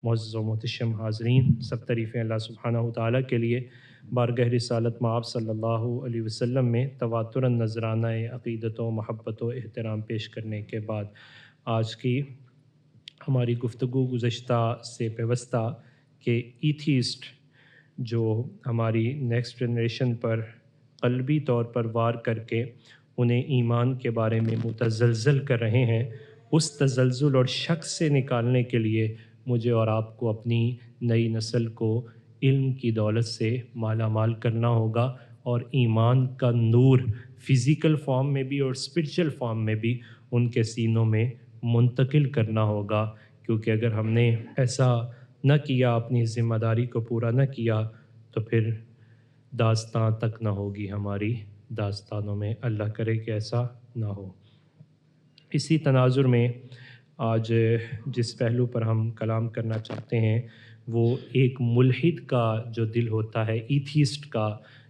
معزز و محتشم حاضرین، سب تعریفیں اللہ سبحانہ و تعالیٰ کے لیے۔ بارگاہ رسالت مآب صلی اللہ علیہ وسلم میں تواتراً نذرانہ عقیدت و محبت و احترام پیش کرنے کے بعد آج کی ہماری گفتگو گزشتہ سے پیوستہ کہ ایتھیسٹ جو ہماری نیکسٹ جنریشن پر قلبی طور پر وار کر کے انہیں ایمان کے بارے میں متزلزل کر رہے ہیں، اس تزلزل اور شک سے نکالنے کے لیے مجھے اور آپ کو اپنی نئی نسل کو علم کی دولت سے مالا مال کرنا ہوگا، اور ایمان کا نور فزیکل فارم میں بھی اور اسپرچل فارم میں بھی ان کے سینوں میں منتقل کرنا ہوگا، کیونکہ اگر ہم نے ایسا نہ کیا، اپنی ذمہ داری کو پورا نہ کیا، تو پھر داستان تک نہ ہوگی ہماری داستانوں میں۔ اللہ کرے کہ ایسا نہ ہو۔ اسی تناظر میں آج جس پہلو پر ہم کلام کرنا چاہتے ہیں وہ ایک ملحد کا جو دل ہوتا ہے، ایتھیسٹ کا،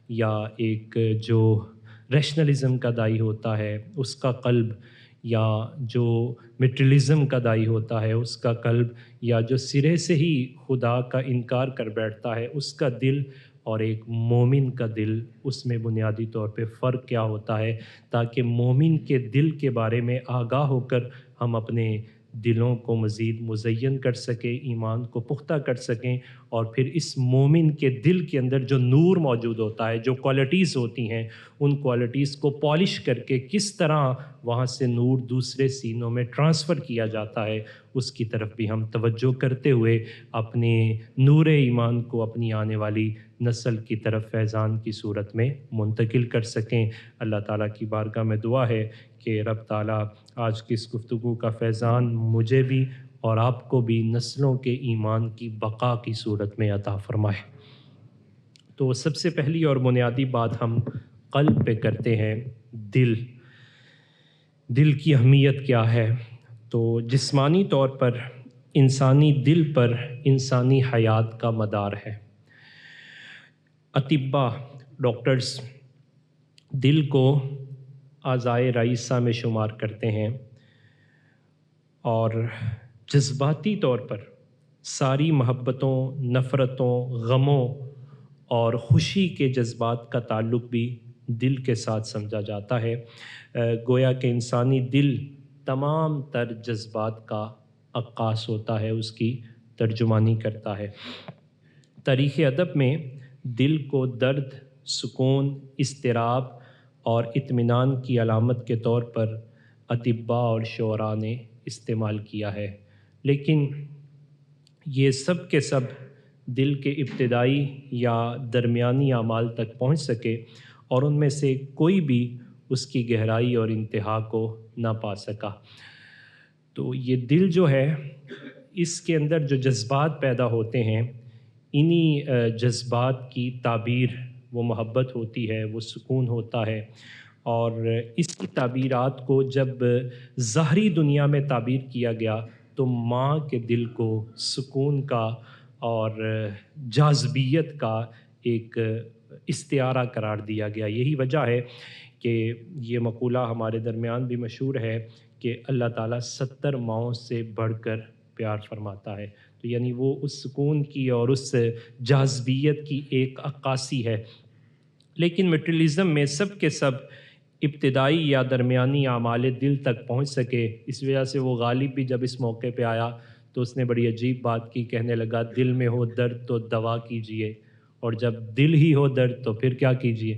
یا ایک جو ریشنلزم کا دائی ہوتا ہے اس کا قلب، یا جو میٹریلزم کا دائی ہوتا ہے اس کا قلب، یا جو سرے سے ہی خدا کا انکار کر بیٹھتا ہے اس کا دل، اور ایک مومن کا دل، اس میں بنیادی طور پہ فرق کیا ہوتا ہے، تاکہ مومن کے دل کے بارے میں آگاہ ہو کر ہم اپنے دلوں کو مزید مزین کر سکیں، ایمان کو پختہ کر سکیں، اور پھر اس مومن کے دل کے اندر جو نور موجود ہوتا ہے، جو کوالٹیز ہوتی ہیں، ان کوالٹیز کو پالش کر کے کس طرح وہاں سے نور دوسرے سینوں میں ٹرانسفر کیا جاتا ہے، اس کی طرف بھی ہم توجہ کرتے ہوئے اپنے نور ایمان کو اپنی آنے والی نسل کی طرف فیضان کی صورت میں منتقل کر سکیں۔ اللہ تعالیٰ کی بارگاہ میں دعا ہے کہ رب تعالیٰ آج کی اس گفتگو کا فیضان مجھے بھی اور آپ کو بھی نسلوں کے ایمان کی بقا کی صورت میں عطا فرمائے۔ تو سب سے پہلی اور بنیادی بات ہم قلب پہ کرتے ہیں، دل۔ دل کی اہمیت کیا ہے؟ تو جسمانی طور پر انسانی دل پر انسانی حیات کا مدار ہے۔ اطباء، ڈاکٹرز دل کو اعضائے رئیسہ میں شمار کرتے ہیں، اور جذباتی طور پر ساری محبتوں، نفرتوں، غموں اور خوشی کے جذبات کا تعلق بھی دل کے ساتھ سمجھا جاتا ہے۔ گویا کہ انسانی دل تمام تر جذبات کا عکاس ہوتا ہے، اس کی ترجمانی کرتا ہے۔ تاریخ ادب میں دل کو درد، سکون، اضطراب اور اطمینان کی علامت کے طور پر اطباء اور شعراء نے استعمال کیا ہے، لیکن یہ سب کے سب دل کے ابتدائی یا درمیانی اعمال تک پہنچ سکے، اور ان میں سے کوئی بھی اس کی گہرائی اور انتہا کو نہ پا سکا۔ تو یہ دل جو ہے، اس کے اندر جو جذبات پیدا ہوتے ہیں، انہی جذبات کی تعبیر وہ محبت ہوتی ہے، وہ سکون ہوتا ہے، اور اس کی تعبیرات کو جب ظاہری دنیا میں تعبیر کیا گیا تو ماں کے دل کو سکون کا اور جاذبیت کا ایک استعارہ قرار دیا گیا۔ یہی وجہ ہے کہ یہ مقولہ ہمارے درمیان بھی مشہور ہے کہ اللہ تعالیٰ 70 ماؤں سے بڑھ کر پیار فرماتا ہے۔ تو یعنی وہ اس سکون کی اور اس جاذبیت کی ایک عکاسی ہے۔ لیکن میٹریلزم میں سب کے سب ابتدائی یا درمیانی اعمال دل تک پہنچ سکے، اس وجہ سے وہ غالب بھی جب اس موقع پہ آیا تو اس نے بڑی عجیب بات کی، کہنے لگا دل میں ہو درد تو دوا کیجئے، اور جب دل ہی ہو درد تو پھر کیا کیجئے؟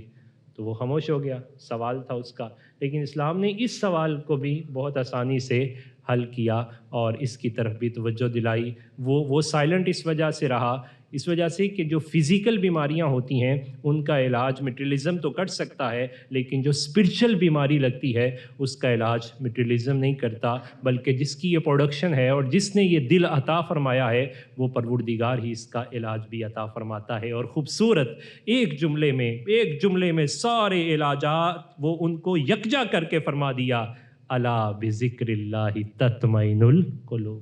تو وہ خاموش ہو گیا، سوال تھا اس کا۔ لیکن اسلام نے اس سوال کو بھی بہت آسانی سے حل کیا اور اس کی طرف بھی توجہ دلائی۔ وہ سائلنٹ اس وجہ سے رہا، اس وجہ سے کہ جو فزیکل بیماریاں ہوتی ہیں ان کا علاج میٹریلزم تو کر سکتا ہے، لیکن جو اسپرچل بیماری لگتی ہے اس کا علاج میٹریلزم نہیں کرتا، بلکہ جس کی یہ پروڈکشن ہے اور جس نے یہ دل عطا فرمایا ہے وہ پروردگار ہی اس کا علاج بھی عطا فرماتا ہے۔ اور خوبصورت ایک جملے میں سارے علاجات وہ ان کو یکجا کر کے فرما دیا، الا بذکر اللہ تطمئن القلوب۔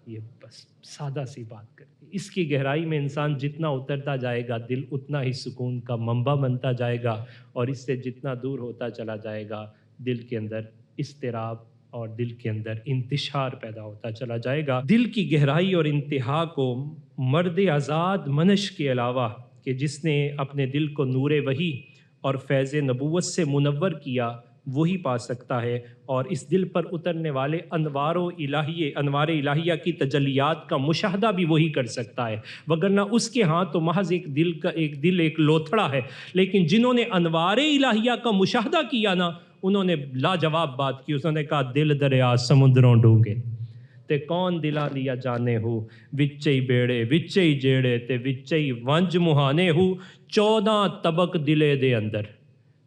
یہ بس سادہ سی بات کرتی، اس کی گہرائی میں انسان جتنا اترتا جائے گا دل اتنا ہی سکون کا منبع بنتا جائے گا، اور اس سے جتنا دور ہوتا چلا جائے گا دل کے اندر اضطراب اور دل کے اندر انتشار پیدا ہوتا چلا جائے گا۔ دل کی گہرائی اور انتہا کو مرد آزاد منش کے علاوہ کہ جس نے اپنے دل کو نور وحی اور فیض نبوت سے منور کیا وہی پا سکتا ہے، اور اس دل پر اترنے والے انوار الہیہ کی تجلیات کا مشاہدہ بھی وہی کر سکتا ہے، وگرنہ اس کے ہاں تو محض ایک لوتھڑا ہے۔ لیکن جنہوں نے انوار الہیہ کا مشاہدہ کیا نا، انہوں نے لاجواب بات کی، انہوں نے کہا دل دریا سمندروں ڈونگے تے کون دلا لیا جانے ہو، وچے بیڑے وچے جیڑے تے وچے ونج مہانے ہو، 14 طبق دلے دے اندر۔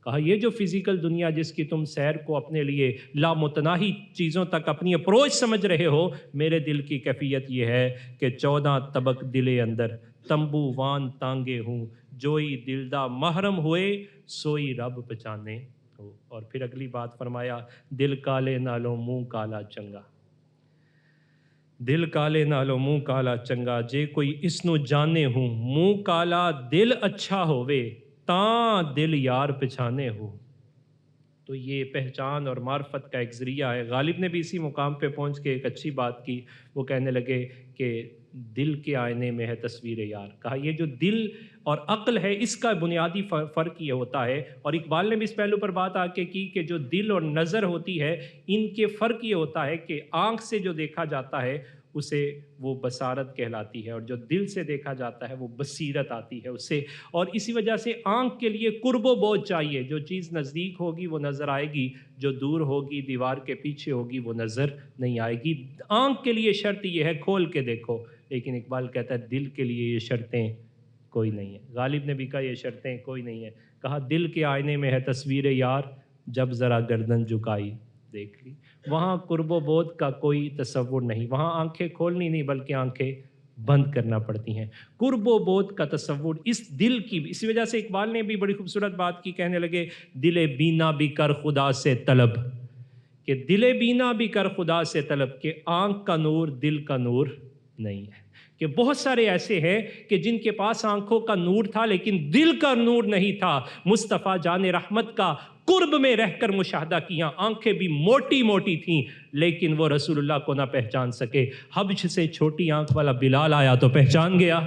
کہا یہ جو فزیکل دنیا جس کی تم سیر کو اپنے لیے لامتناہی چیزوں تک اپنی اپروچ سمجھ رہے ہو، میرے دل کی کیفیت یہ ہے کہ 14 طبق دلے اندر تمبو وان تانگے ہوں، جوئی دلدا محرم ہوئے سوئی رب پہچانے ہو۔ اور پھر اگلی بات فرمایا، دل کالے نالوں منہ کالا چنگا، دل کالے نالوں منہ کالا چنگا، جے کوئی اس نو جانے ہوں، منہ کالا دل اچھا ہووے تاں دل یار پہچانے ہو۔ تو یہ پہچان اور معرفت کا ایک ذریعہ ہے۔ غالب نے بھی اسی مقام پہ پہنچ کے ایک اچھی بات کی، وہ کہنے لگے کہ دل کے آئینے میں ہے تصویر یار۔ کہا یہ جو دل اور عقل ہے اس کا بنیادی فرق یہ ہوتا ہے، اور اقبال نے بھی اس پہلو پر بات آ کے کی کہ جو دل اور نظر ہوتی ہے ان کے فرق یہ ہوتا ہے کہ آنکھ سے جو دیکھا جاتا ہے اسے وہ بصارت کہلاتی ہے، اور جو دل سے دیکھا جاتا ہے وہ بصیرت آتی ہے اسے۔ اور اسی وجہ سے آنکھ کے لیے قرب و بعد چاہیے، جو چیز نزدیک ہوگی وہ نظر آئے گی، جو دور ہوگی دیوار کے پیچھے ہوگی وہ نظر نہیں آئے گی۔ آنکھ کے لیے شرط یہ ہے کھول کے دیکھو، لیکن اقبال کہتا ہے دل کے لیے یہ شرطیں کوئی نہیں ہے۔ غالب نے بھی کہا یہ شرطیں کوئی نہیں ہے، کہا دل کے آئینے میں ہے تصویر یار، جب ذرا گردن جھکائی دیکھ لی، وہاں قرب و بعد کا کوئی تصور نہیں، وہاں آنکھیں کھولنی نہیں بلکہ آنکھیں بند کرنا پڑتی ہیں۔ قرب و بعد کا تصور اس دل کی، اسی وجہ سے اقبال نے بھی بڑی خوبصورت بات کی، کہنے لگے دل بینا بھی کر خدا سے طلب، کہ دل بینا بھی کر خدا سے طلب، کہ آنکھ کا نور دل کا نور نہیں ہے۔ کہ بہت سارے ایسے ہیں کہ جن کے پاس آنکھوں کا نور تھا لیکن دل کا نور نہیں تھا۔ مصطفیٰ جان رحمت کا قرب میں رہ کر مشاہدہ کیا، آنکھیں بھی موٹی موٹی تھیں لیکن وہ رسول اللہ کو نہ پہچان سکے۔ حبش سے چھوٹی آنکھ والا بلال آیا تو پہچان گیا۔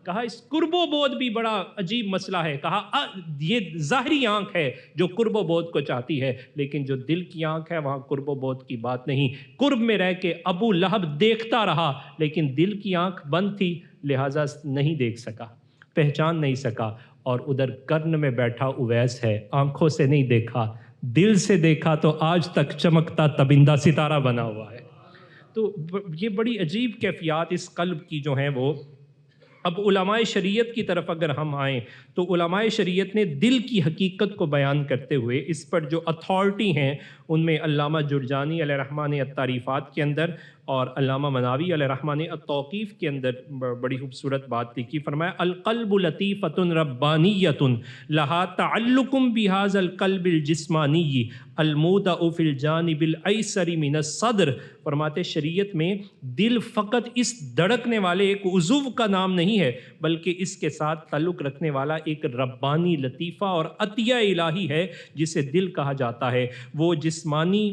کہا اس قرب و بعد بھی بڑا عجیب مسئلہ ہے، کہا یہ ظاہری آنکھ ہے جو قرب و بعد کو چاہتی ہے، لیکن جو دل کی آنکھ ہے وہاں قرب و بعد کی بات نہیں۔ قرب میں رہ کے ابو لہب دیکھتا رہا لیکن دل کی آنکھ بند تھی، لہٰذا نہیں دیکھ سکا، پہچان نہیں سکا۔ اور ادھر کرن میں بیٹھا اویس ہے، آنکھوں سے نہیں دیکھا، دل سے دیکھا تو آج تک چمکتا تبندہ ستارہ بنا ہوا ہے۔ تو یہ بڑی عجیب کیفیات اس قلب کی جو ہیں وہ۔ اب علماء شریعت کی طرف اگر ہم آئیں تو علماء شریعت نے دل کی حقیقت کو بیان کرتے ہوئے اس پر جو اتھارٹی ہیں ان میں علامہ جرجانی علیہ رحمہ نے التعریفات کے اندر اور علامہ مناوی علیہ رحمہ نے التوقیف کے اندر بڑی خوبصورت بات لکھی، فرمایا القلب لطیفۃ ربانیۃ لہا تعلق بہذا القلب الجسمانی المودع فی الجانب الایسر من الصدر۔ فرماتے شریعت میں دل فقط اس دھڑکنے والے ایک عضو کا نام نہیں ہے بلکہ اس کے ساتھ تعلق رکھنے والا ایک ربانی لطیفہ اور عطیہ الہی ہے جسے دل کہا جاتا ہے۔ وہ جسمانی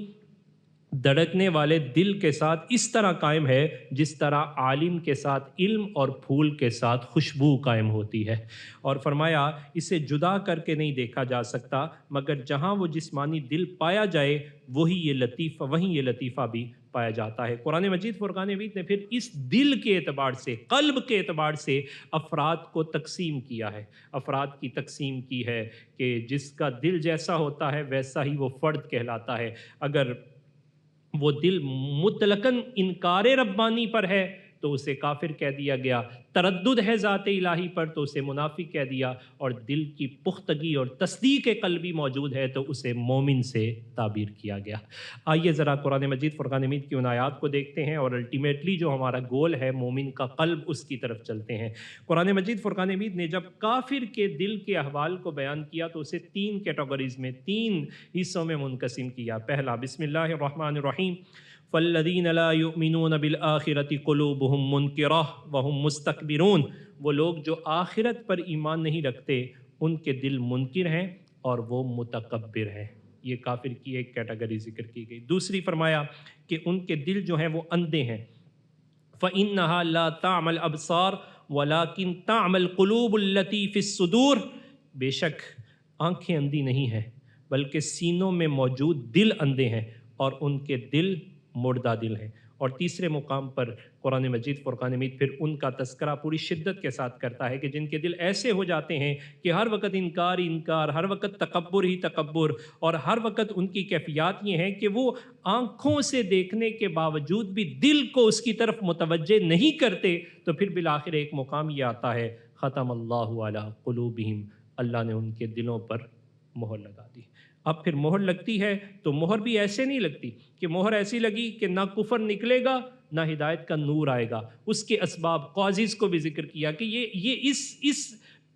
دھڑکنے والے دل کے ساتھ اس طرح قائم ہے جس طرح عالم کے ساتھ علم اور پھول کے ساتھ خوشبو قائم ہوتی ہے، اور فرمایا اسے جدا کر کے نہیں دیکھا جا سکتا مگر جہاں وہ جسمانی دل پایا جائے وہیں یہ لطیفہ بھی پایا جاتا ہے۔ قرآن مجید فرقان حمید نے پھر اس دل کے اعتبار سے، قلب کے اعتبار سے افراد کو تقسیم کیا ہے، افراد کی تقسیم کی ہے کہ جس کا دل جیسا ہوتا ہے ویسا ہی وہ فرد کہلاتا ہے۔ اگر وہ دل مطلقاً انکار ربانی پر ہے تو اسے کافر کہہ دیا گیا، تردد ہے ذات الہی پر تو اسے منافق کہہ دیا، اور دل کی پختگی اور تصدیق قلبی موجود ہے تو اسے مومن سے تعبیر کیا گیا۔ آئیے ذرا قرآن مجید فرقان حمید کی ان آیات کو دیکھتے ہیں اور الٹیمیٹلی جو ہمارا گول ہے مومن کا قلب، اس کی طرف چلتے ہیں۔ قرآن مجید فرقان حمید نے جب کافر کے دل کے احوال کو بیان کیا تو اسے 3 کیٹیگریز میں، 3 حصوں میں منقسم کیا۔ پہلا، بسم اللہ الرحمن الرحیم، فالذین لا یؤمنون بالآخرۃ قلوبہم منکرہ وہم مستکبرون۔ وہ لوگ جو آخرت پر ایمان نہیں رکھتے ان کے دل منکر ہیں اور وہ متکبر ہیں۔ یہ کافر کی ایک کیٹیگری ذکر کی گئی۔ دوسری فرمایا کہ ان کے دل جو ہیں وہ اندھے ہیں، فَإِنَّهَا لَا تَعْمَى الْأَبْصَارُ وَلَكِنْ تَعْمَى الْقُلُوبُ الَّتِي فِي الصُّدُورِ، بے شک آنکھیں اندھی نہیں ہیں بلکہ سینوں میں موجود دل اندھے ہیں اور ان کے دل مردہ دل ہیں۔ اور تیسرے مقام پر قرآن مجید فرقان حمید پھر ان کا تذکرہ پوری شدت کے ساتھ کرتا ہے کہ جن کے دل ایسے ہو جاتے ہیں کہ ہر وقت انکار ہی انکار، ہر وقت تکبر ہی تکبر، اور ہر وقت ان کی کیفیات یہ ہیں کہ وہ آنکھوں سے دیکھنے کے باوجود بھی دل کو اس کی طرف متوجہ نہیں کرتے، تو پھر بالآخر ایک مقام یہ آتا ہے ختم اللہ علی قلوبہم، اللہ نے ان کے دلوں پر مہر لگا دی۔ اب پھر مہر لگتی ہے تو مہر بھی ایسے نہیں لگتی کہ مہر ایسی لگی کہ نہ کفر نکلے گا نہ ہدایت کا نور آئے گا۔ اس کے اسباب قاضیز کو بھی ذکر کیا کہ یہ اس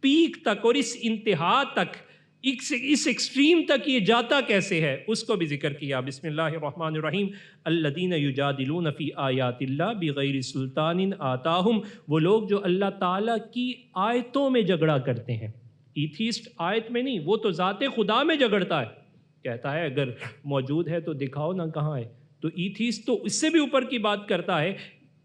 پیک تک اور اس انتہا تک، اس ایکسٹریم تک یہ جاتا کیسے ہے، اس کو بھی ذکر کیا۔ بسم اللہ الرحمن الرحیم، الذین یجادلون فی آیات اللہ بغیر سلطان آتاہم، وہ لوگ جو اللہ تعالیٰ کی آیتوں میں جھگڑا کرتے ہیں۔ ایتھیسٹ آیت میں نہیں، وہ تو ذات خدا میں جھگڑتا ہے، کہتا ہے اگر موجود ہے تو دکھاؤ نہ کہاں ہے۔ تو ایتھیسٹ تو اس سے بھی اوپر کی بات کرتا ہے۔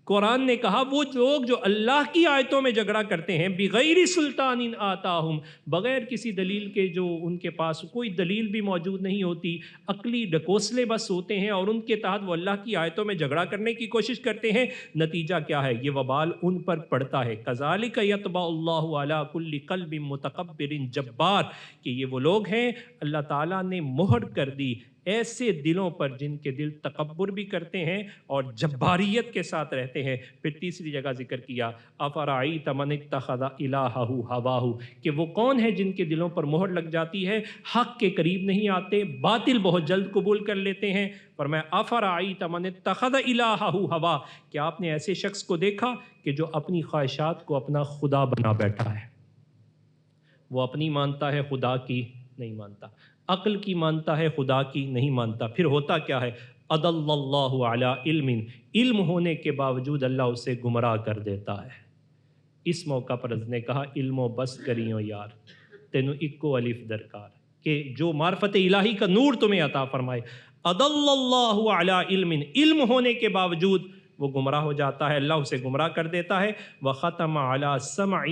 قرآن نے کہا وہ لوگ جو اللہ کی آیتوں میں جھگڑا کرتے ہیں بغیر سلطان آتاہم، بغیر کسی دلیل کے، جو ان کے پاس کوئی دلیل بھی موجود نہیں ہوتی، عقلی ڈکوسلے بس ہوتے ہیں اور ان کے تحت وہ اللہ کی آیتوں میں جھگڑا کرنے کی کوشش کرتے ہیں، نتیجہ کیا ہے؟ یہ وبال ان پر پڑتا ہے۔ کذالک یطبع اللہ علی کل قلب متکبر جبار، کہ یہ وہ لوگ ہیں اللہ تعالیٰ نے مہر کر دی ایسے دلوں پر جن کے دل تکبر بھی کرتے ہیں اور جباریت کے ساتھ رہتے ہیں۔ پھر تیسری جگہ ذکر کیا افرأیت من اتخذ الہہ ہواہ، کہ وہ کون ہے جن کے دلوں پر مہر لگ جاتی ہے، حق کے قریب نہیں آتے، باطل بہت جلد قبول کر لیتے ہیں۔ فرمایا افرأیت من اتخذ الہہ ہواہ، کہ آپ نے ایسے شخص کو دیکھا کہ جو اپنی خواہشات کو اپنا خدا بنا بیٹھا ہے، وہ اپنی مانتا ہے خدا کی نہیں مانتا، عقل کی مانتا ہے خدا کی نہیں مانتا۔ پھر ہوتا کیا ہے؟ اضل اللہ علی علم، علم ہونے کے باوجود اللہ اسے گمراہ کر دیتا ہے۔ اس موقع پر اس نے کہا علم و بس کریوں یار، تینوں اکو الف درکار، کہ جو معرفت الہی کا نور تمہیں عطا فرمائے۔ اضل اللہ علی علم، علم ہونے کے باوجود وہ گمراہ ہو جاتا ہے، اللہ اسے گمراہ کر دیتا ہے۔ وختم علی سمعہ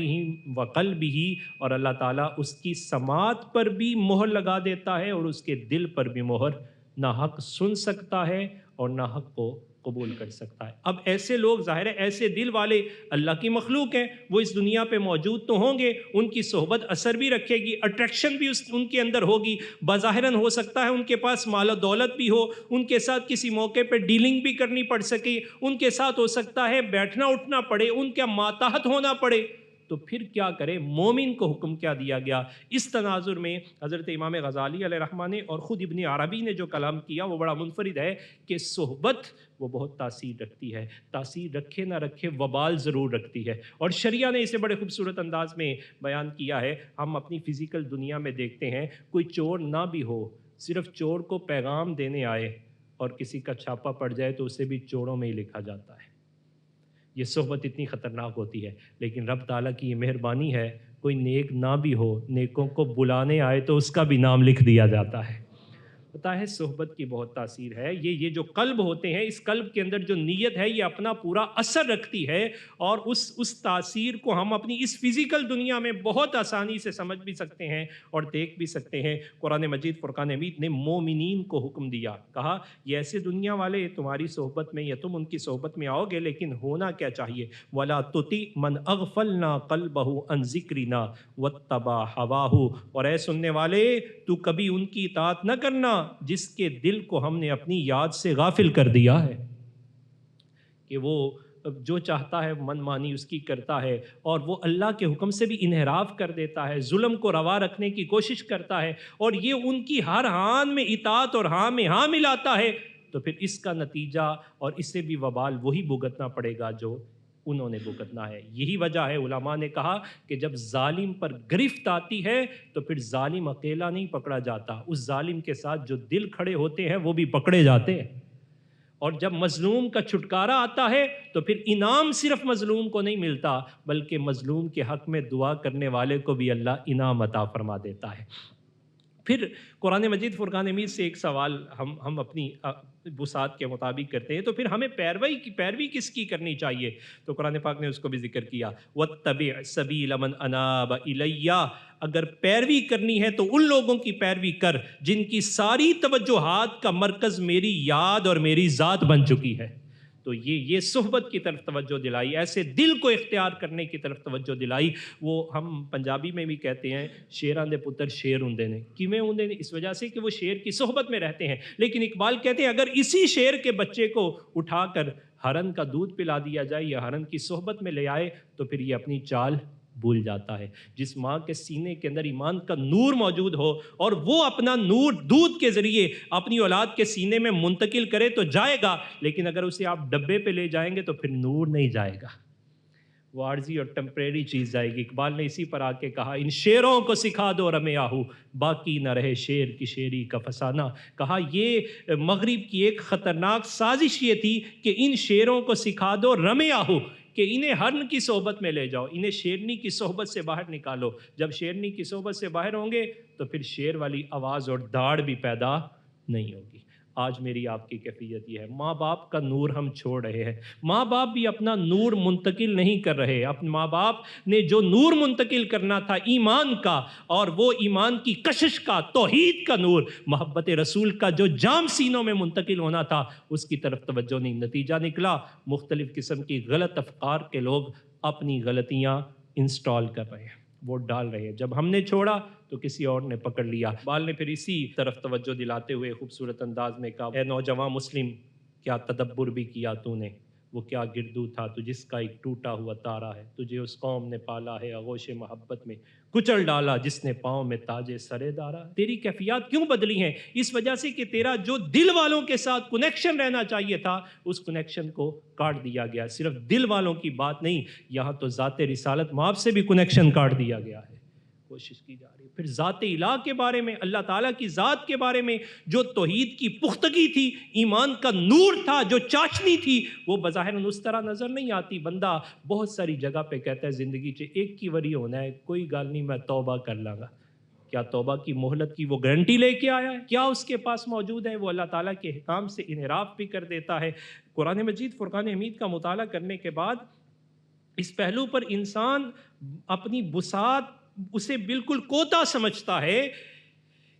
وقلبہ، اور اللہ تعالیٰ اس کی سماعت پر بھی مہر لگا دیتا ہے اور اس کے دل پر بھی مہر، نہ حق سن سکتا ہے اور نہ حق کو قبول کر سکتا ہے۔ اب ایسے لوگ ظاہر ہے ایسے دل والے اللہ کی مخلوق ہیں، وہ اس دنیا پہ موجود تو ہوں گے، ان کی صحبت اثر بھی رکھے گی، اٹریکشن بھی ان کے اندر ہوگی، بظاہراً ہو سکتا ہے ان کے پاس مال و دولت بھی ہو، ان کے ساتھ کسی موقع پہ ڈیلنگ بھی کرنی پڑ سکے، ان کے ساتھ ہو سکتا ہے بیٹھنا اٹھنا پڑے، ان کا ماتحت ہونا پڑے، تو پھر کیا کرے؟ مومن کو حکم کیا دیا گیا؟ اس تناظر میں حضرت امام غزالی علیہ رحمہ نے اور خود ابن عربی نے جو کلام کیا وہ بڑا منفرد ہے، کہ صحبت وہ بہت تاثیر رکھتی ہے، تاثیر رکھے نہ رکھے وبال ضرور رکھتی ہے، اور شریعہ نے اسے بڑے خوبصورت انداز میں بیان کیا ہے۔ ہم اپنی فزیکل دنیا میں دیکھتے ہیں، کوئی چور نہ بھی ہو، صرف چور کو پیغام دینے آئے اور کسی کا چھاپا پڑ جائے تو اسے بھی چوروں میں ہی لکھا جاتا ہے۔ یہ صحبت اتنی خطرناک ہوتی ہے، لیکن رب تعالیٰ کی یہ مہربانی ہے، کوئی نیک نہ بھی ہو، نیکوں کو بلانے آئے تو اس کا بھی نام لکھ دیا جاتا ہے۔ پتہ ہے صحبت کی بہت تاثیر ہے۔ یہ جو قلب ہوتے ہیں، اس قلب کے اندر جو نیت ہے یہ اپنا پورا اثر رکھتی ہے، اور اس تاثیر کو ہم اپنی اس فزیکل دنیا میں بہت آسانی سے سمجھ بھی سکتے ہیں اور دیکھ بھی سکتے ہیں۔ قرآن مجید فرقان حمید نے مومنین کو حکم دیا، کہا یہ ایسے دنیا والے تمہاری صحبت میں یا تم ان کی صحبت میں آؤ گے، لیکن ہونا کیا چاہیے؟ وَلَا تُطِعْ مَنْ أَغْفَلْنَا قَلْبَهُ عَنْ ذِكْرِنَا وَاتَّبَعَ هَوَاهُ، اور اے سننے والے تو کبھی ان کی اطاعت نہ کرنا جس کے دل کو ہم نے اپنی یاد سے غافل کر دیا ہے، کہ وہ جو چاہتا ہے من مانی اس کی کرتا ہے، اور وہ اللہ کے حکم سے بھی انحراف کر دیتا ہے، ظلم کو روا رکھنے کی کوشش کرتا ہے، اور یہ ان کی ہر ہان میں اطاعت اور ہاں میں ہاں ملاتا ہے، تو پھر اس کا نتیجہ اور اسے بھی وبال وہی بھگتنا پڑے گا جو انہوں نے بھگتنا ہے۔ یہی وجہ ہے علماء نے کہا کہ جب ظالم پر گرفت آتی ہے تو پھر ظالم اکیلا نہیں پکڑا جاتا، اس ظالم کے ساتھ جو دل کھڑے ہوتے ہیں وہ بھی پکڑے جاتے ہیں، اور جب مظلوم کا چھٹکارا آتا ہے تو پھر انعام صرف مظلوم کو نہیں ملتا، بلکہ مظلوم کے حق میں دعا کرنے والے کو بھی اللہ انعام عطا فرما دیتا ہے۔ پھر قرآن مجید فرقان حمید سے ایک سوال ہم اپنی وسعت کے مطابق کرتے ہیں، تو پھر ہمیں پیروی کس کی کرنی چاہیے؟ تو قرآن پاک نے اس کو بھی ذکر کیا، وَاتَّبِعْ سَبِيلَ مَنْ أَنَابَ إِلَيَّ، اگر پیروی کرنی ہے تو ان لوگوں کی پیروی کر جن کی ساری توجہات کا مرکز میری یاد اور میری ذات بن چکی ہے۔ تو یہ صحبت کی طرف توجہ دلائی، ایسے دل کو اختیار کرنے کی طرف توجہ دلائی۔ وہ ہم پنجابی میں بھی کہتے ہیں شیراں دے پتر شیر ہوندے نے، کیویں ہوندے نے؟ اس وجہ سے کہ وہ شیر کی صحبت میں رہتے ہیں۔ لیکن اقبال کہتے ہیں اگر اسی شیر کے بچے کو اٹھا کر ہرن کا دودھ پلا دیا جائے یا ہرن کی صحبت میں لے آئے تو پھر یہ اپنی چال بھول جاتا ہے۔ جس ماں کے سینے کے اندر ایمان کا نور موجود ہو اور وہ اپنا نور دودھ کے ذریعے اپنی اولاد کے سینے میں منتقل کرے تو جائے گا، لیکن اگر اسے آپ ڈبے پہ لے جائیں گے تو پھر نور نہیں جائے گا، وہ عارضی اور ٹیمپریری چیز جائے گی۔ اقبال نے اسی پر آ کے کہا ان شیروں کو سکھا دو رمے آہو، باقی نہ رہے شیر کی شیری کا فسانہ۔ کہا یہ مغرب کی ایک خطرناک سازش یہ تھی کہ ان شیروں کو سکھا دو رمے آہو، کہ انہیں ہرن کی صحبت میں لے جاؤ، انہیں شیرنی کی صحبت سے باہر نکالو۔ جب شیرنی کی صحبت سے باہر ہوں گے تو پھر شیر والی آواز اور داڑھ بھی پیدا نہیں ہوگی۔ آج میری آپ کی کیفیت یہ ہے، ماں باپ کا نور ہم چھوڑ رہے ہیں، ماں باپ بھی اپنا نور منتقل نہیں کر رہے۔ اپنے ماں باپ نے جو نور منتقل کرنا تھا ایمان کا، اور وہ ایمان کی کشش کا، توحید کا نور، محبت رسول کا جو جام سینوں میں منتقل ہونا تھا، اس کی طرف توجہ نہیں۔ نتیجہ نکلا مختلف قسم کی غلط افکار کے لوگ اپنی غلطیاں انسٹال کر رہے ہیں، ووٹ ڈال رہے ہیں۔ جب ہم نے چھوڑا تو کسی اور نے پکڑ لیا۔ اقبال نے پھر اسی طرف توجہ دلاتے ہوئے خوبصورت انداز میں کہا اے نوجوان مسلم، کیا تدبر بھی کیا تو نے، وہ کیا گردو تھا تو جس کا ایک ٹوٹا ہوا تارا ہے، تجھے اس قوم نے پالا ہے آغوش محبت میں، کچل ڈالا جس نے پاؤں میں تاج سرے دارا۔ تیری کیفیات کیوں بدلی ہیں؟ اس وجہ سے کہ تیرا جو دل والوں کے ساتھ کنیکشن رہنا چاہیے تھا اس کنیکشن کو کاٹ دیا گیا۔ صرف دل والوں کی بات نہیں، یہاں تو ذات رسالت مآب سے بھی کنیکشن کاٹ دیا گیا ہے۔ کوشش کی جا رہی ہے۔ پھر ذات الہ کے بارے میں، اللہ تعالیٰ کی ذات کے بارے میں جو توحید کی پختگی تھی، ایمان کا نور تھا، جو چاشنی تھی، وہ بظاہر اس طرح نظر نہیں آتی۔ بندہ بہت ساری جگہ پہ کہتا ہے زندگی چ ایک کی وری ہونا ہے، کوئی گل نہیں، میں توبہ کر لاں گا۔ کیا توبہ کی مہلت کی وہ گارنٹی لے کے آیا ہے؟ کیا اس کے پاس موجود ہے؟ وہ اللہ تعالیٰ کے احکام سے انحراف بھی کر دیتا ہے۔ قرآن مجید فرقان حمید کا مطالعہ کرنے کے بعد اس پہلو پر انسان اپنی وسعت اسے بالکل کوتا سمجھتا ہے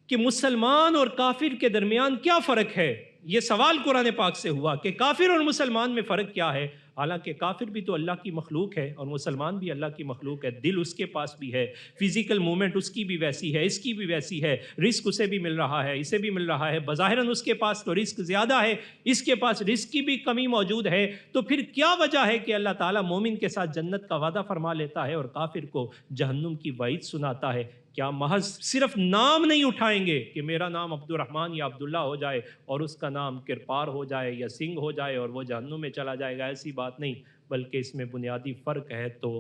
کہ مسلمان اور کافر کے درمیان کیا فرق ہے۔ یہ سوال قرآن پاک سے ہوا کہ کافر اور مسلمان میں فرق کیا ہے، حالانکہ کافر بھی تو اللہ کی مخلوق ہے اور مسلمان بھی اللہ کی مخلوق ہے۔ دل اس کے پاس بھی ہے، فزیکل موومنٹ اس کی بھی ویسی ہے، اس کی بھی ویسی ہے، رزق اسے بھی مل رہا ہے، اسے بھی مل رہا ہے، بظاہراً اس کے پاس تو رزق زیادہ ہے، اس کے پاس رزق کی بھی کمی موجود ہے۔ تو پھر کیا وجہ ہے کہ اللہ تعالیٰ مومن کے ساتھ جنت کا وعدہ فرما لیتا ہے اور کافر کو جہنم کی وعید سناتا ہے؟ کیا محض صرف نام نہیں اٹھائیں گے کہ میرا نام عبد الرحمن یا عبداللہ ہو جائے اور اس کا نام کرپار ہو جائے یا سنگھ ہو جائے اور وہ جہنم میں چلا جائے گا؟ ایسی بات نہیں، بلکہ اس میں بنیادی فرق ہے تو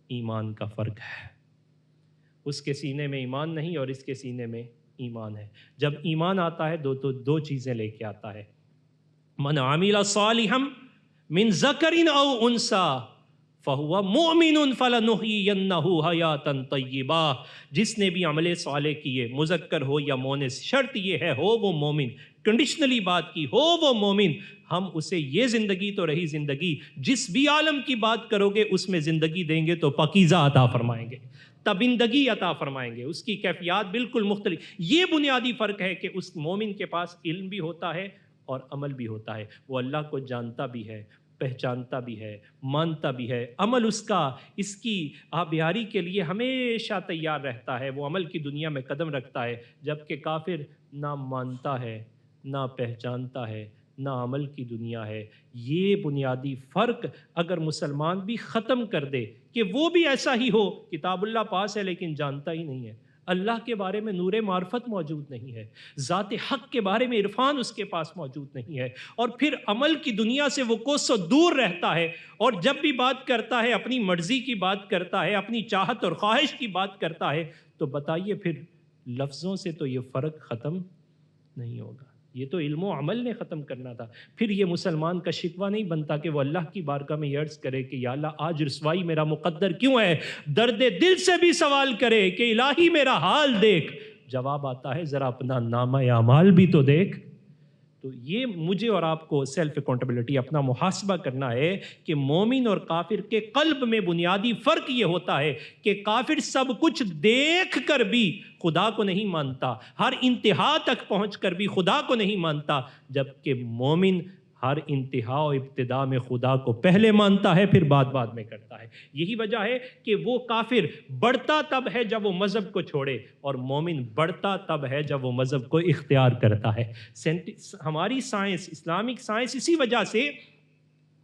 ایمان کا فرق ہے۔ اس کے سینے میں ایمان نہیں اور اس کے سینے میں ایمان ہے۔ جب ایمان آتا ہے تو دو چیزیں لے کے آتا ہے، من عمل صالحا من ذکر او انثی فَهُوَ مُؤْمِنٌ فَلَنُحْيِيَنَّهُ حَيَاةً طَيِّبَةً، جس نے بھی عمل صالح کیے، مذکر ہو یا مونس، شرط یہ ہے ہو وہ مومن، کنڈیشنلی بات کی، ہو وہ مومن، ہم اسے یہ زندگی تو رہی زندگی، جس بھی عالم کی بات کرو گے اس میں زندگی دیں گے تو پاکیزہ عطا فرمائیں گے، تبندگی عطا فرمائیں گے، اس کی کیفیات بالکل مختلف۔ یہ بنیادی فرق ہے کہ اس مومن کے پاس علم بھی ہوتا ہے اور عمل بھی ہوتا ہے، وہ اللہ کو جانتا بھی ہے، پہچانتا بھی ہے، مانتا بھی ہے، عمل اس کا اس کی آبیاری کے لیے ہمیشہ تیار رہتا ہے، وہ عمل کی دنیا میں قدم رکھتا ہے، جبکہ کافر نہ مانتا ہے، نہ پہچانتا ہے، نہ عمل کی دنیا ہے۔ یہ بنیادی فرق اگر مسلمان بھی ختم کر دے کہ وہ بھی ایسا ہی ہو، کتاب اللہ پاس ہے لیکن جانتا ہی نہیں ہے، اللہ کے بارے میں نور معرفت موجود نہیں ہے، ذات حق کے بارے میں عرفان اس کے پاس موجود نہیں ہے، اور پھر عمل کی دنیا سے وہ کوسوں دور رہتا ہے، اور جب بھی بات کرتا ہے اپنی مرضی کی بات کرتا ہے، اپنی چاہت اور خواہش کی بات کرتا ہے، تو بتائیے پھر لفظوں سے تو یہ فرق ختم نہیں ہوگا، یہ تو علم و عمل نے ختم کرنا تھا۔ پھر یہ مسلمان کا شکوہ نہیں بنتا کہ وہ اللہ کی بارگاہ میں یہ عرض کرے کہ یا اللہ آج رسوائی میرا مقدر کیوں ہے، درد دل سے بھی سوال کرے کہ الہی میرا حال دیکھ، جواب آتا ہے ذرا اپنا نامہ اعمال بھی تو دیکھ۔ تو یہ مجھے اور آپ کو سیلف اکاؤنٹیبلٹی، اپنا محاسبہ کرنا ہے کہ مومن اور کافر کے قلب میں بنیادی فرق یہ ہوتا ہے کہ کافر سب کچھ دیکھ کر بھی خدا کو نہیں مانتا، ہر انتہا تک پہنچ کر بھی خدا کو نہیں مانتا، جبکہ مومن ہر انتہا و ابتدا میں خدا کو پہلے مانتا ہے، پھر بعد میں کرتا ہے۔ یہی وجہ ہے کہ وہ کافر بڑھتا تب ہے جب وہ مذہب کو چھوڑے، اور مومن بڑھتا تب ہے جب وہ مذہب کو اختیار کرتا ہے۔ ہماری سائنس، اسلامک سائنس، اسی وجہ سے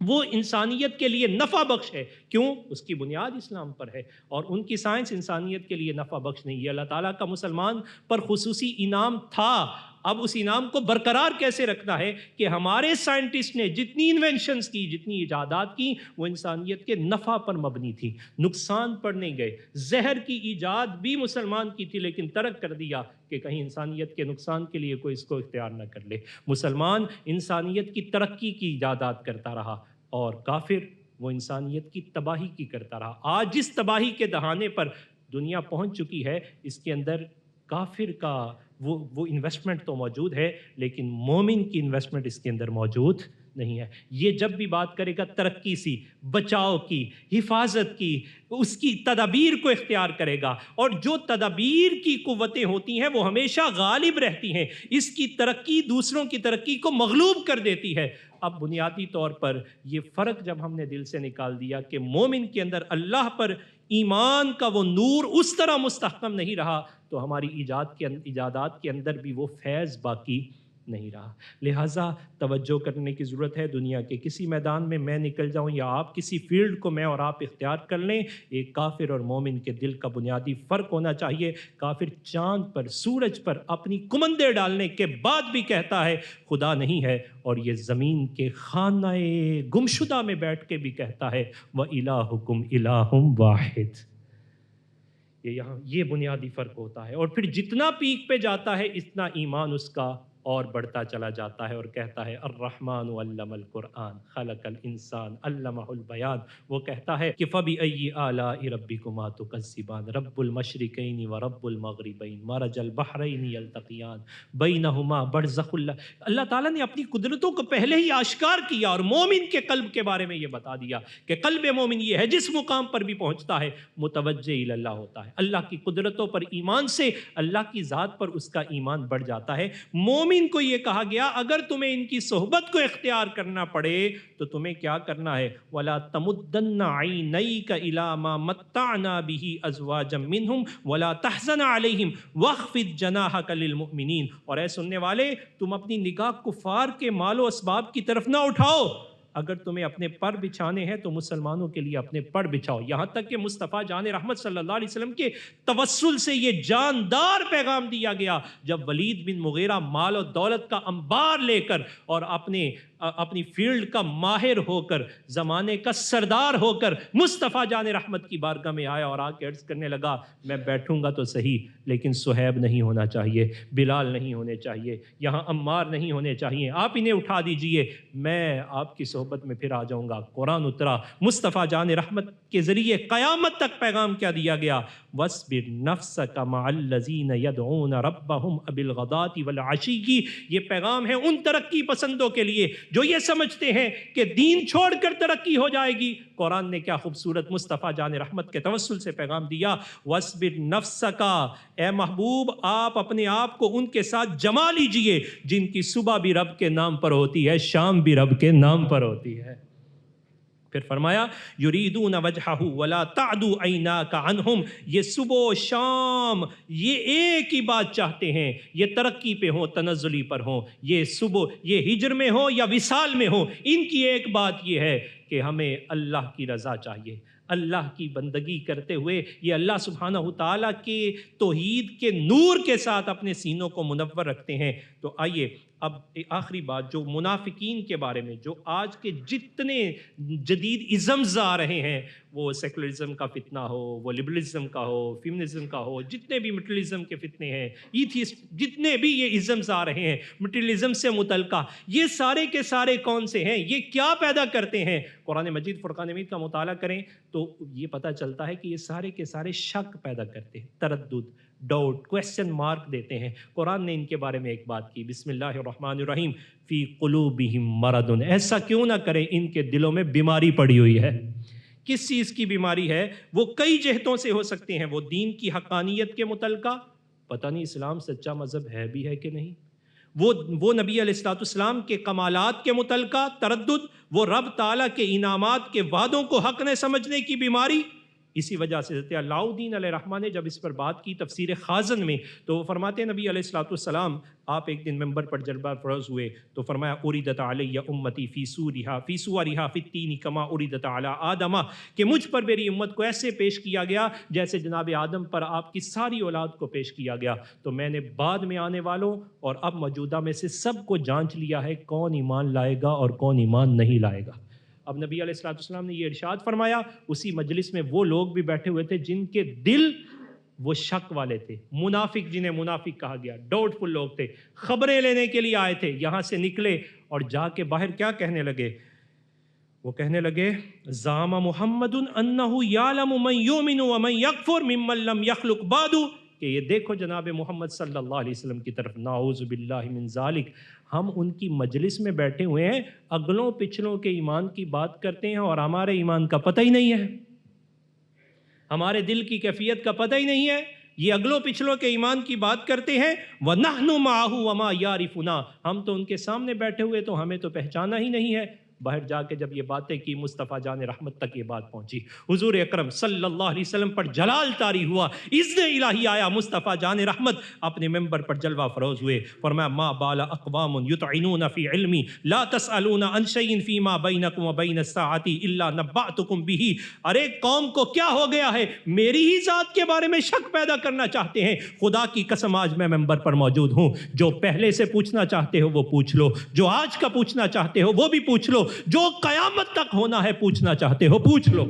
وہ انسانیت کے لیے نفع بخش ہے۔ کیوں؟ اس کی بنیاد اسلام پر ہے، اور ان کی سائنس انسانیت کے لیے نفع بخش نہیں ہے۔ اللہ تعالیٰ کا مسلمان پر خصوصی انعام تھا، اب اس انعام کو برقرار کیسے رکھنا ہے کہ ہمارے سائنٹسٹ نے جتنی انوینشنز کی، جتنی ایجادات کی، وہ انسانیت کے نفع پر مبنی تھی، نقصان پر نہیں گئے۔ زہر کی ایجاد بھی مسلمان کی تھی، لیکن ترک کر دیا کہ کہیں انسانیت کے نقصان کے لیے کوئی اس کو اختیار نہ کر لے۔ مسلمان انسانیت کی ترقی کی ایجادات کرتا رہا، اور کافر وہ انسانیت کی تباہی کی کرتا رہا۔ آج جس تباہی کے دہانے پر دنیا پہنچ چکی ہے، اس کے اندر کافر کا وہ انویسٹمنٹ تو موجود ہے، لیکن مومن کی انویسٹمنٹ اس کے اندر موجود نہیں ہے۔ یہ جب بھی بات کرے گا ترقی سی، بچاؤ کی، حفاظت کی، اس کی تدابیر کو اختیار کرے گا، اور جو تدابیر کی قوتیں ہوتی ہیں وہ ہمیشہ غالب رہتی ہیں، اس کی ترقی دوسروں کی ترقی کو مغلوب کر دیتی ہے۔ اب بنیادی طور پر یہ فرق جب ہم نے دل سے نکال دیا کہ مومن کے اندر اللہ پر ایمان کا وہ نور اس طرح مستحکم نہیں رہا، تو ہماری ایجادات کے اندر بھی وہ فیض باقی نہیں رہا۔ لہٰذا توجہ کرنے کی ضرورت ہے۔ دنیا کے کسی میدان میں میں نکل جاؤں یا آپ کسی فیلڈ کو میں اور آپ اختیار کر لیں، ایک کافر اور مومن کے دل کا بنیادی فرق ہونا چاہیے۔ کافر چاند پر، سورج پر اپنی کمندیں ڈالنے کے بعد بھی کہتا ہے خدا نہیں ہے، اور یہ زمین کے خانہ گمشدہ میں بیٹھ کے بھی کہتا ہے وَإِلَٰهُكُمْ إِلَٰهٌ وَاحِدٌ۔ یہ بنیادی فرق ہوتا ہے، اور پھر جتنا پیک پہ جاتا ہے اتنا ایمان اس کا اور بڑھتا چلا جاتا ہے، اور کہتا ہے الرحمن علم القرآن خلق الانسان علمہ البیان۔ وہ کہتا ہے کہ فبأي آلاء ربكما تكذبان رب المشرقین ورب المغربین مرج البحرین یلتقیان بینہما برزخ۔ اللہ تعالیٰ نے اپنی قدرتوں کو پہلے ہی آشکار کیا، اور مومن کے قلب کے بارے میں یہ بتا دیا کہ قلب مومن یہ ہے، جس مقام پر بھی پہنچتا ہے متوجہ الی اللہ ہوتا ہے۔ اللہ کی قدرتوں پر ایمان سے اللہ کی ذات پر اس کا ایمان بڑھ جاتا ہے۔ مومن کو یہ کہا گیا اگر تمہیں ان کی صحبت کو اختیار کرنا پڑے تو تمہیں کیا کرنا ہے؟ وَلَا تَمُدَّنَّ عَيْنَيْكَ إِلَىٰ مَا مَتَّعْنَا بِهِ أَزْوَاجًا مِّنْهُمْ وَلَا تَحْزَنْ عَلَيْهِمْ وَاخْفِضْ جَنَاحَكَ لِلْمُؤْمِنِينَ۔ اور اے سننے والے، تم اپنی نگاہ کفار کے مال و اسباب کی طرف نہ اٹھاؤ۔ اگر تمہیں اپنے پر بچھانے ہیں تو مسلمانوں کے لیے اپنے پر بچھاؤ۔ یہاں تک کہ مصطفیٰ جان رحمت صلی اللہ علیہ وسلم کے توسل سے یہ جاندار پیغام دیا گیا جب ولید بن مغیرہ مال و دولت کا انبار لے کر اور اپنی فیلڈ کا ماہر ہو کر، زمانے کا سردار ہو کر مصطفیٰ جان رحمت کی بارگاہ میں آیا اور آ کے عرض کرنے لگا میں بیٹھوں گا تو صحیح، لیکن صہیب نہیں ہونا چاہیے، بلال نہیں ہونے چاہیے، یہاں عمار نہیں ہونے چاہیے، آپ انہیں اٹھا دیجئے، میں آپ کی صحبت میں پھر آ جاؤں گا۔ قرآن اترا، مصطفیٰ جان رحمت کے ذریعے قیامت تک پیغام کیا دیا گیا؟ وَاصْبِرْ نَفْسَكَ مَعَ الَّذِينَ يَدْعُونَ رَبَّهُمْ بِالْغَدَاةِ وَالْعَشِيِّ۔ یہ پیغام ہے ان ترقی پسندوں کے لیے جو یہ سمجھتے ہیں کہ دین چھوڑ کر ترقی ہو جائے گی۔ قرآن نے کیا خوبصورت مصطفیٰ جان رحمت کے توسل سے پیغام دیا، وَاصْبِرْ نَفْسَكَ، اے محبوب آپ اپنے آپ کو ان کے ساتھ جما لیجئے جن کی صبح بھی رب کے نام پر ہوتی ہے، شام بھی رب کے نام پر ہوتی ہے۔ پھر فرمایا یریدون وجہہ ولا تعد عیناک عنہم، یہ صبح و شام یہ ایک ہی بات چاہتے ہیں، یہ ترقی پہ ہوں، تنزلی پر ہوں، یہ صبح یہ ہجر میں ہو یا وصال میں ہو، ان کی ایک بات یہ ہے کہ ہمیں اللہ کی رضا چاہیے۔ اللہ کی بندگی کرتے ہوئے یہ اللہ سبحانہ تعالیٰ کے توحید کے نور کے ساتھ اپنے سینوں کو منور رکھتے ہیں۔ تو آئیے اب آخری بات جو منافقین کے بارے میں، جو آج کے جتنے جدید ازمز آ رہے ہیں، وہ سیکولرزم کا فتنہ ہو، وہ لبرلزم کا ہو، فیمنزم کا ہو، جتنے بھی مٹریلزم کے فتنے ہیں، ایتھیسٹ جتنے بھی یہ ازمز آ رہے ہیں مٹریلزم سے متعلقہ، یہ سارے کے سارے کون سے ہیں؟ یہ کیا پیدا کرتے ہیں؟ قرآن مجید فرقان حمید کا مطالعہ کریں تو یہ پتہ چلتا ہے کہ یہ سارے کے سارے شک پیدا کرتے ہیں، تردد، ڈاؤٹ، کویسچن مارک دیتے ہیں۔ قرآن نے ان کے بارے میں ایک بات کی، بسم اللہ الرحمن الرحیم، فی قلوبہم مرض، ایسا کیوں نہ کریں ان کے دلوں میں بیماری پڑی ہوئی ہے۔ کس چیز کی بیماری ہے؟ وہ کئی جہتوں سے ہو سکتے ہیں، وہ دین کی حقانیت کے متعلقہ، پتہ نہیں اسلام سچا مذہب ہے بھی ہے کہ نہیں، وہ نبی علیہ الصلوۃ والسلام کے کمالات کے متعلقہ تردد، وہ رب تعالیٰ کے انعامات کے وعدوں کو حق نہ سمجھنے کی بیماری۔ اسی وجہ سے حضرت علاء الدین علیہ الرحمہ نے جب اس پر بات کی تفسیر خازن میں، تو وہ فرماتے ہیں نبی علیہ الصلوۃ والسلام آپ ایک دن ممبر پر جلوہ افروز ہوئے تو فرمایا اُرِدَتْ عَلَيَّ أُمَّتِي فِي صُوَرِهَا فِي التِّينِ كَمَا أُرِدَتْ عَلَىٰ آدَمَ، کہ مجھ پر میری امت کو ایسے پیش کیا گیا جیسے جناب آدم پر آپ کی ساری اولاد کو پیش کیا گیا۔ تو میں نے بعد میں آنے والوں اور اب موجودہ میں سے سب کو جانچ لیا ہے کون ایمان لائے گا اور کون ایمان نہیں لائے گا۔ اب نبی علیہ الصلوۃ والسلام نے یہ ارشاد فرمایا، اسی مجلس میں وہ لوگ بھی بیٹھے ہوئے تھے جن کے دل وہ شک والے تھے، منافق جنہیں منافق کہا گیا، ڈاؤٹ فل لوگ تھے، خبریں لینے کے لیے آئے تھے، یہاں سے نکلے اور جا کے باہر کیا کہنے لگے؟ وہ کہنے لگے زعم محمد انہ یعلم من یؤمن ومن یکفر ممن لم یخلق بعد، کہ یہ دیکھو جناب محمد صلی اللہ علیہ وسلم کی طرف، نعوذ باللہ من ذالک، ہم ان کی مجلس میں بیٹھے ہوئے ہیں، اگلوں پچھلوں کے ایمان کی بات کرتے ہیں اور ہمارے ایمان کا پتہ ہی نہیں ہے، ہمارے دل کی کیفیت کا پتہ ہی نہیں ہے، یہ اگلوں پچھلوں کے ایمان کی بات کرتے ہیں۔ وَنَحْنُ مَعَهُ وَمَا يَعْرِفُنَا، ہم تو ان کے سامنے بیٹھے ہوئے تو ہمیں تو پہچانا ہی نہیں ہے۔ باہر جا کے جب یہ باتیں کی، مصطفیٰ جان رحمت تک یہ بات پہنچی، حضور اکرم صلی اللہ علیہ وسلم پر جلال طاری ہوا، اذن الہی آیا، مصطفیٰ جان رحمت اپنے ممبر پر جلوہ فروز ہوئے، فرمایا ما بال اقوام یطعنون فی علمی لا تسألون عن شیء فیما بینکم وبین الساعۃ الا نبأتکم بہ، ارے قوم کو کیا ہو گیا ہے، میری ہی ذات کے بارے میں شک پیدا کرنا چاہتے ہیں؟ خدا کی قسم آج میں ممبر پر موجود ہوں، جو پہلے سے پوچھنا چاہتے ہو وہ پوچھ لو، جو آج کا پوچھنا چاہتے ہو وہ بھی پوچھ لو، جو قیامت تک ہونا ہے پوچھنا چاہتے ہو پوچھ لو۔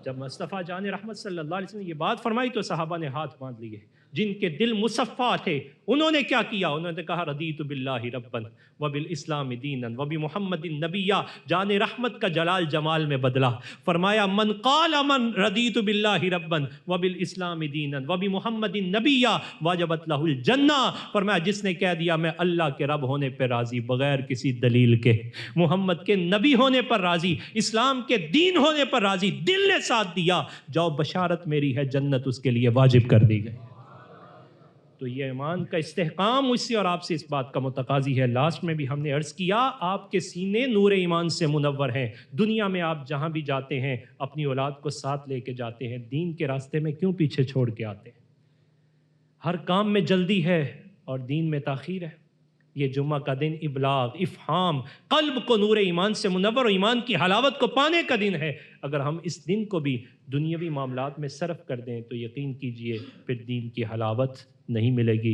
جب مصطفیٰ جان رحمت صلی اللہ علیہ وسلم نے یہ بات فرمائی تو صحابہ نے ہاتھ باندھ لیے، جن کے دل مصفا تھے انہوں نے کیا کیا؟ انہوں نے کہا رضیت باللہ ربا وبالاسلام دینا وبمحمد نبیا، جان رحمت کا جلال جمال میں بدلا، فرمایا من قال من رضیت باللہ ربا وبالاسلام دینا وبمحمد نبیا وجبت لہ الجنہ، فرمایا جس نے کہہ دیا میں اللہ کے رب ہونے پہ راضی بغیر کسی دلیل کے، محمد کے نبی ہونے پر راضی، اسلام کے دین ہونے پر راضی، دل نے ساتھ دیا، جاؤ بشارت میری ہے جنت اس کے لیے واجب کر دی گئی۔ تو یہ ایمان کا استحکام اس سے اور آپ سے اس بات کا متقاضی ہے۔ لاسٹ میں بھی ہم نے عرض کیا آپ کے سینے نور ایمان سے منور ہیں، دنیا میں آپ جہاں بھی جاتے ہیں اپنی اولاد کو ساتھ لے کے جاتے ہیں، دین کے راستے میں کیوں پیچھے چھوڑ کے آتے ہیں؟ ہر کام میں جلدی ہے اور دین میں تاخیر ہے۔ یہ جمعہ کا دن ابلاغ، افہام، قلب کو نور ایمان سے منور اور ایمان کی حلاوت کو پانے کا دن ہے۔ اگر ہم اس دن کو بھی دنیاوی معاملات میں صرف کر دیں تو یقین کیجئے پھر دین کی حلاوت نہیں ملے گی۔